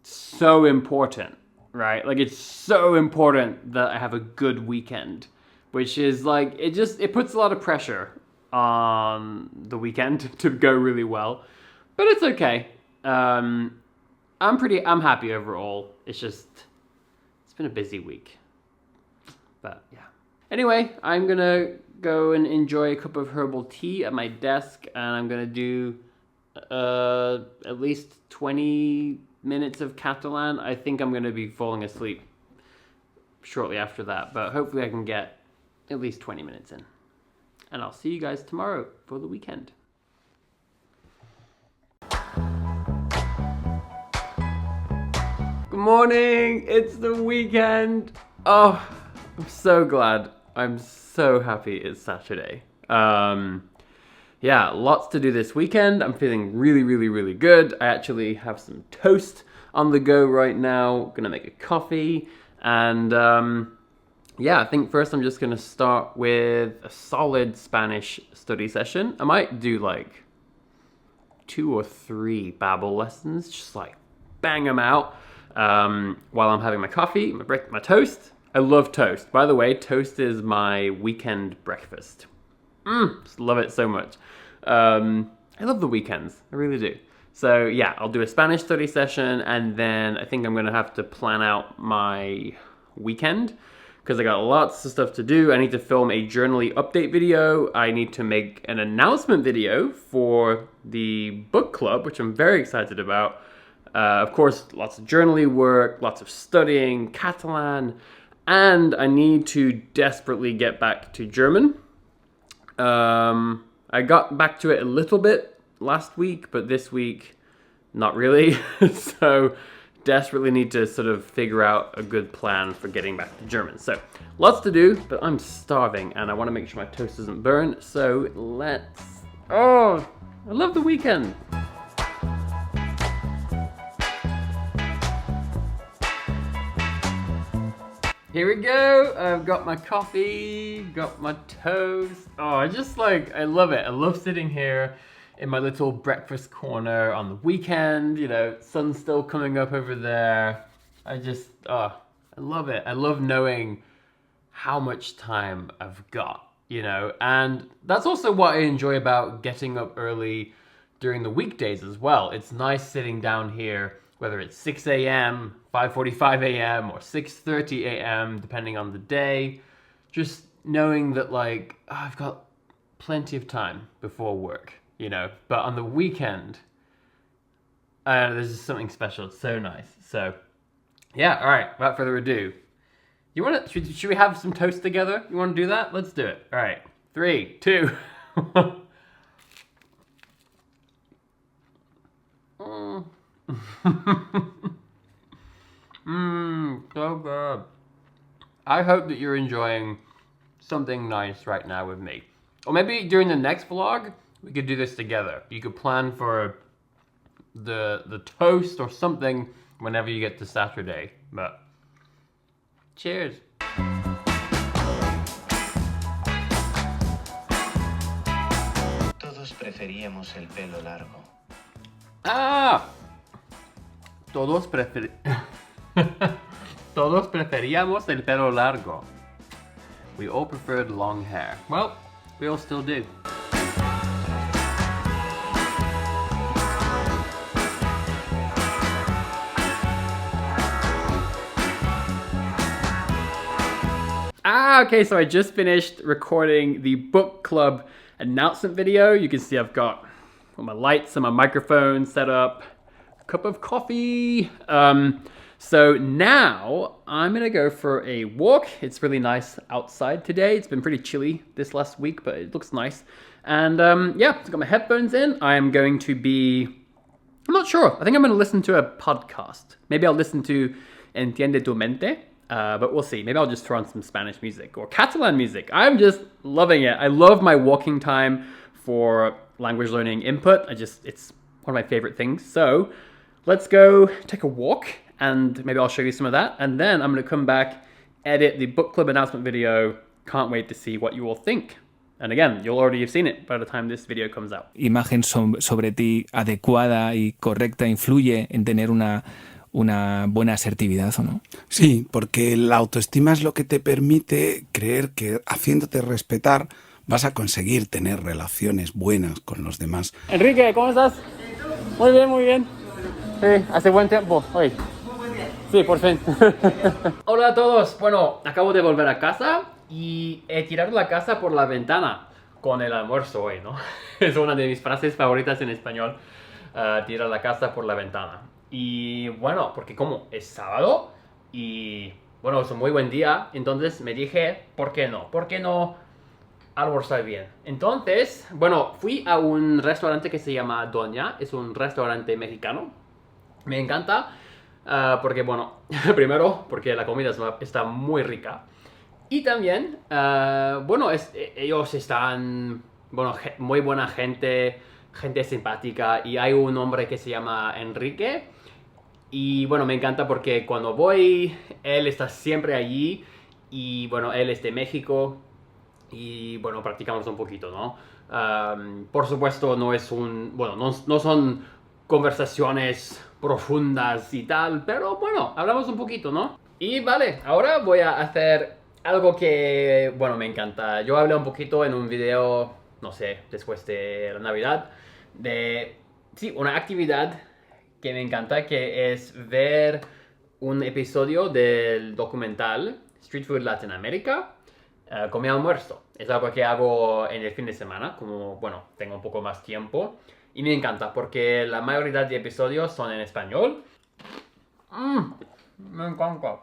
so important, right? Like it's so important that I have a good weekend, which is like, it puts a lot of pressure on the weekend to go really well, but it's okay. I'm happy overall. It's been a busy week. But yeah. Anyway, I'm gonna go and enjoy a cup of herbal tea at my desk, and I'm gonna do at least 20 minutes of Catalan. I think I'm gonna be falling asleep shortly after that, but hopefully I can get at least 20 minutes in. And I'll see you guys tomorrow for the weekend. Good morning, it's the weekend. Oh, I'm so glad. I'm so happy it's Saturday. Yeah, lots to do this weekend. I'm feeling really, really, really good. I actually have some toast on the go right now. Gonna make a coffee. And yeah, I think first I'm just gonna start with a solid Spanish study session. I might do like 2 or 3 Babel lessons, just like bang them out. While I'm having my coffee, my toast. I love toast. By the way, toast is my weekend breakfast. Just love it so much. I love the weekends. I really do. So yeah, I'll do a Spanish study session, and then I think I'm going to have to plan out my weekend because I got lots of stuff to do. I need to film a Journaly update video. I need to make an announcement video for the book club, which I'm very excited about. Of course, lots of Journaly work, lots of studying, Catalan, and I need to desperately get back to German. I got back to it a little bit last week, but this week, not really. So, desperately need to sort of figure out a good plan for getting back to German. So, lots to do, but I'm starving, and I want to make sure my toast doesn't burn. So, I love the weekend. Here we go. I've got my coffee, got my toast. Oh, I love it. I love sitting here in my little breakfast corner on the weekend. You know, sun's still coming up over there. I love it. I love knowing how much time I've got, you know, and that's also what I enjoy about getting up early during the weekdays as well. It's nice sitting down here, whether it's 6 a.m., 5:45 a.m., or 6:30 a.m., depending on the day, just knowing that, like, I've got plenty of time before work, you know, but on the weekend, there's just something special. It's so nice. So, yeah, all right, without further ado, you want to, should we have some toast together? You want to do that? Let's do it. All right, 3, 2, 1. So good. I hope that you're enjoying something nice right now with me. Or maybe during the next vlog, we could do this together. You could plan for the toast or something whenever you get to Saturday. But cheers. Todos preferíamos el pelo largo. Ah! Todos preferíamos el pelo largo. We all preferred long hair. Well, we all still do. Okay, so I just finished recording the book club announcement video. You can see I've got all my lights and my microphone set up, a cup of coffee. So now I'm gonna go for a walk. It's really nice outside today. It's been pretty chilly this last week, but it looks nice. And yeah, I've got my headphones in. I'm going to be, I'm not sure. I think I'm gonna listen to a podcast. Maybe I'll listen to Entiende tu mente. But we'll see. Maybe I'll just throw on some Spanish music or Catalan music. I'm just loving it. I love my walking time for language learning input. It's one of my favorite things. So let's go take a walk and maybe I'll show you some of that. And then I'm going to come back, edit the book club announcement video. Can't wait to see what you all think. And again, you'll already have seen it by the time this video comes out. Imagen sobre ti adecuada y correcta influye en tener una buena asertividad, ¿o no? Sí, porque la autoestima es lo que te permite creer que haciéndote respetar vas a conseguir tener relaciones buenas con los demás. Enrique, ¿cómo estás? Muy bien, muy bien. Sí, hace buen tiempo hoy. Sí, por fin. Hola a todos. Bueno, acabo de volver a casa y he tirado la casa por la ventana con el almuerzo hoy, ¿no? Es una de mis frases favoritas en español. Tirar la casa por la ventana. Y bueno, porque como es sábado y bueno, es un muy buen día, entonces me dije, ¿por qué no? ¿Por qué no almorzar bien? Entonces, bueno, fui a un restaurante que se llama Doña, es un restaurante mexicano. Me encanta porque, bueno, primero porque la comida está muy rica. Y también, bueno, ellos están, bueno, muy buena gente simpática. Y hay un hombre que se llama Enrique. Y bueno, me encanta porque cuando voy, él está siempre allí. Y bueno, él es de México. Y bueno, practicamos un poquito, ¿no? Por supuesto, no es bueno, no son conversaciones profundas y tal. Pero bueno, hablamos un poquito, ¿no? Y vale, ahora voy a hacer algo que, bueno, me encanta. Yo hablé un poquito en un video, no sé, después de la Navidad, de, sí, una actividad que me encanta, que es ver un episodio del documental Street Food Latinoamérica con mi almuerzo. Es algo que hago en el fin de semana, como, bueno, tengo un poco más tiempo. Y me encanta porque la mayoría de episodios son en español. Me encanta.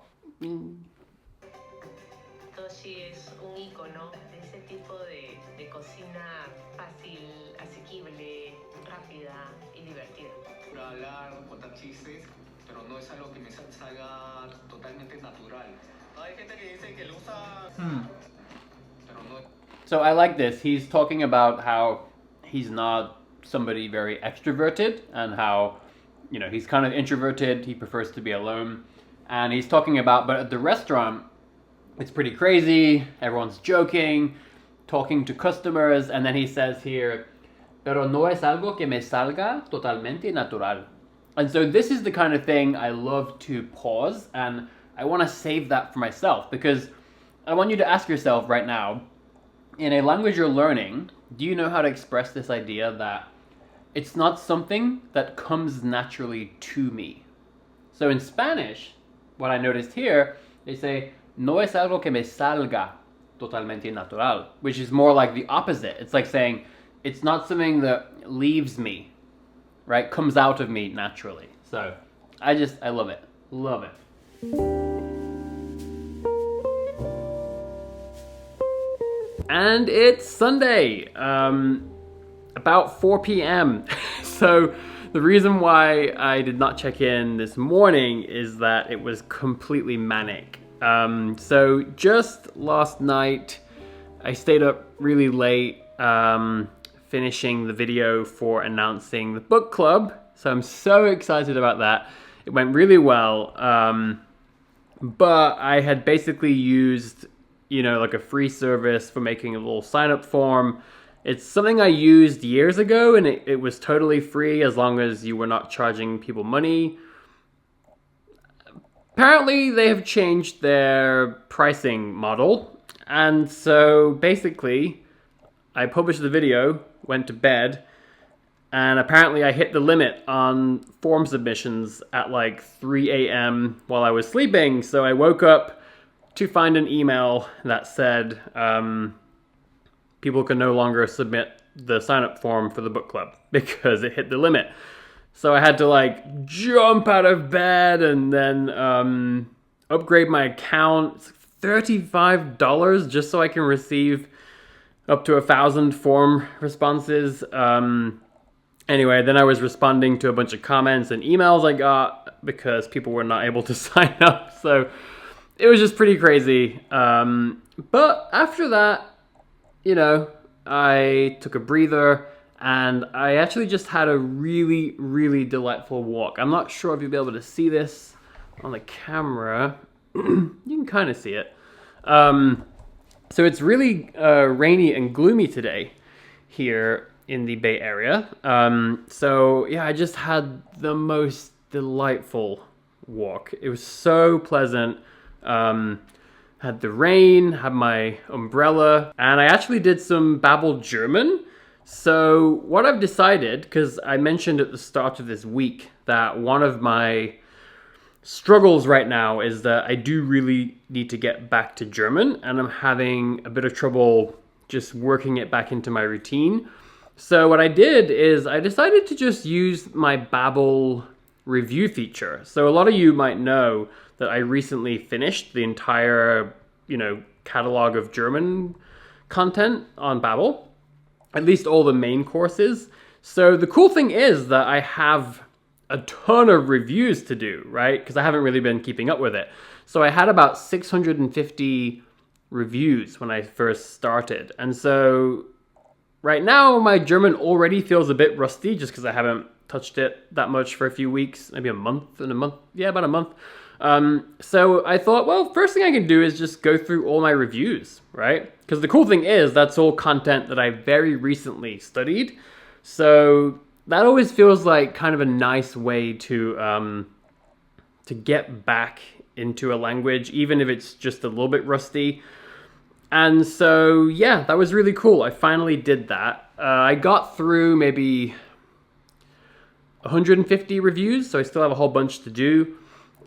Toshi es un icono de ese tipo de cocina fácil, asequible, rápida y divertida. Hablar, contar chistes, pero no es algo que me salga totalmente natural. Hay gente que dice que lo usa, pero no. So I like this. He's talking about how he's not somebody very extroverted and how, you know, he's kind of introverted. He prefers to be alone. And he's talking about, but at the restaurant, it's pretty crazy. Everyone's joking, talking to customers. And then he says here, pero no es algo que me salga totalmente natural. And so this is the kind of thing I love to pause, and I want to save that for myself because I want you to ask yourself right now, in a language you're learning, do you know how to express this idea that it's not something that comes naturally to me? So in Spanish, what I noticed here, they say, no es algo que me salga totalmente natural, which is more like the opposite. It's like saying, it's not something that leaves me, right? Comes out of me naturally. So I love it. Love it. And it's Sunday, about 4 p.m. So the reason why I did not check in this morning is that it was completely manic. So just last night, I stayed up really late, finishing the video for announcing the book club. So I'm so excited about that. It went really well. But I had basically used, like a free service for making a little sign-up form. It's something I used years ago, and it was totally free as long as you were not charging people money. Apparently, they have changed their pricing model. And so basically, I published the video, went to bed, and apparently I hit the limit on form submissions at like 3 a.m. while I was sleeping. So I woke up to find an email that said people can no longer submit the sign-up form for the book club because it hit the limit. So I had to like jump out of bed and then upgrade my account. It's $35 just so I can receive up to 1,000 form responses. Anyway, then I was responding to a bunch of comments and emails I got because people were not able to sign up. So it was just pretty crazy. But after that, I took a breather and I actually just had a really, really delightful walk. I'm not sure if you'll be able to see this on the camera. You can kind of see it. So it's really rainy and gloomy today here in the Bay Area. So yeah, I just had the most delightful walk. It was so pleasant. Had the rain, had my umbrella, and I actually did some Babbel German. So what I've decided, because I mentioned at the start of this week that one of my struggles right now is that I do really need to get back to German, and I'm having a bit of trouble just working it back into my routine. So what I did is I decided to just use my Babbel review feature. So a lot of you might know that I recently finished the entire, catalog of German content on Babbel, at least all the main courses. So the cool thing is that I have a ton of reviews to do, right? Because I haven't really been keeping up with it. So I had about 650 reviews when I first started. And so right now my German already feels a bit rusty just because I haven't touched it that much for a few weeks, maybe about a month. So I thought, well, first thing I can do is just go through all my reviews, right? Because the cool thing is that's all content that I very recently studied. So that always feels like kind of a nice way to get back into a language, even if it's just a little bit rusty. And so, yeah, that was really cool. I finally did that. I got through maybe 150 reviews, so I still have a whole bunch to do.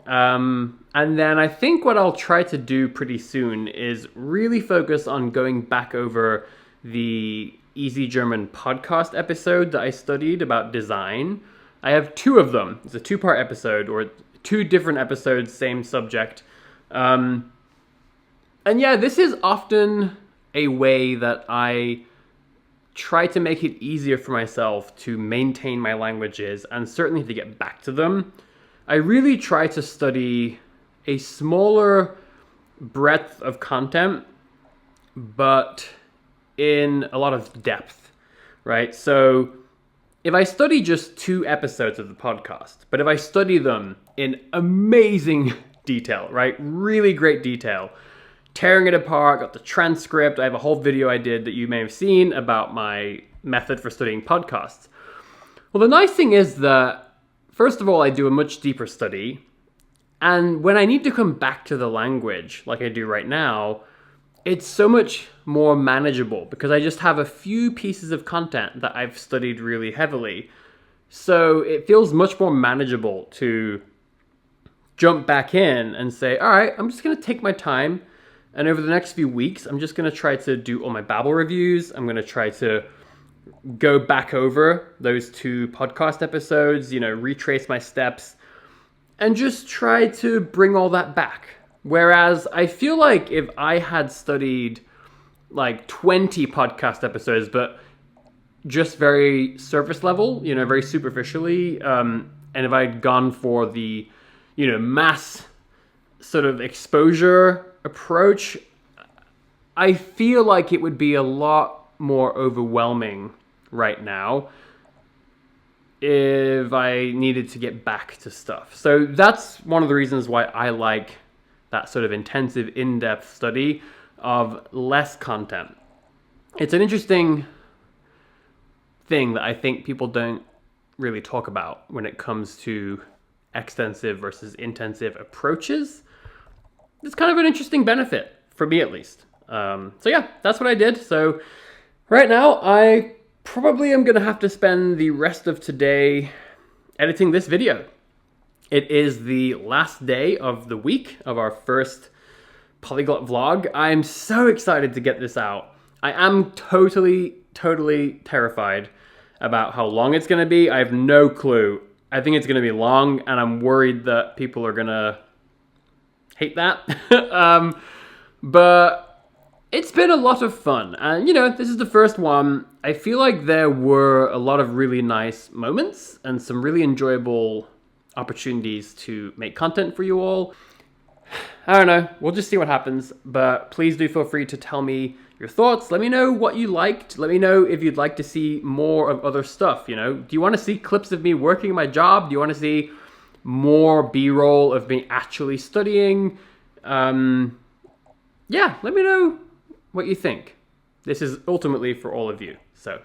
And then I think what I'll try to do pretty soon is really focus on going back over the Easy German podcast episode that I studied about design. I have 2 of them. It's a 2-part episode, or 2 different episodes, same subject. And yeah, this is often a way that I try to make it easier for myself to maintain my languages and certainly to get back to them. I really try to study a smaller breadth of content, but in a lot of depth, right? So if I study just 2 episodes of the podcast, but if I study them in amazing detail, right? Really great detail, tearing it apart, got the transcript. I have a whole video I did that you may have seen about my method for studying podcasts. Well, the nice thing is that, first of all, I do a much deeper study. And when I need to come back to the language, like I do right now, it's so much more manageable because I just have a few pieces of content that I've studied really heavily. So it feels much more manageable to jump back in and say, all right, I'm just going to take my time. And over the next few weeks, I'm just going to try to do all my Babbel reviews. I'm going to try to go back over those 2 podcast episodes, retrace my steps and just try to bring all that back. Whereas I feel like if I had studied like 20 podcast episodes, but just very surface level, very superficially, and if I'd gone for the, mass sort of exposure approach, I feel like it would be a lot more overwhelming right now if I needed to get back to stuff. So that's one of the reasons why I like that sort of intensive, in-depth study of less content. It's an interesting thing that I think people don't really talk about when it comes to extensive versus intensive approaches. It's kind of an interesting benefit, for me at least. So yeah, that's what I did. So right now, I probably am going to have to spend the rest of today editing this video. It is the last day of the week of our first Polyglot vlog. I'm so excited to get this out. I am totally terrified about how long it's going to be. I have no clue. I think it's going to be long, and I'm worried that people are going to hate that. But it's been a lot of fun. And, this is the first one. I feel like there were a lot of really nice moments and some really enjoyable opportunities to make content for you all. I don't know. We'll just see what happens. But please do feel free to tell me your thoughts. Let me know what you liked. Let me know if you'd like to see more of other stuff. Do you want to see clips of me working my job? Do you want to see more B-roll of me actually studying? Yeah, let me know what you think. This is ultimately for all of you. So.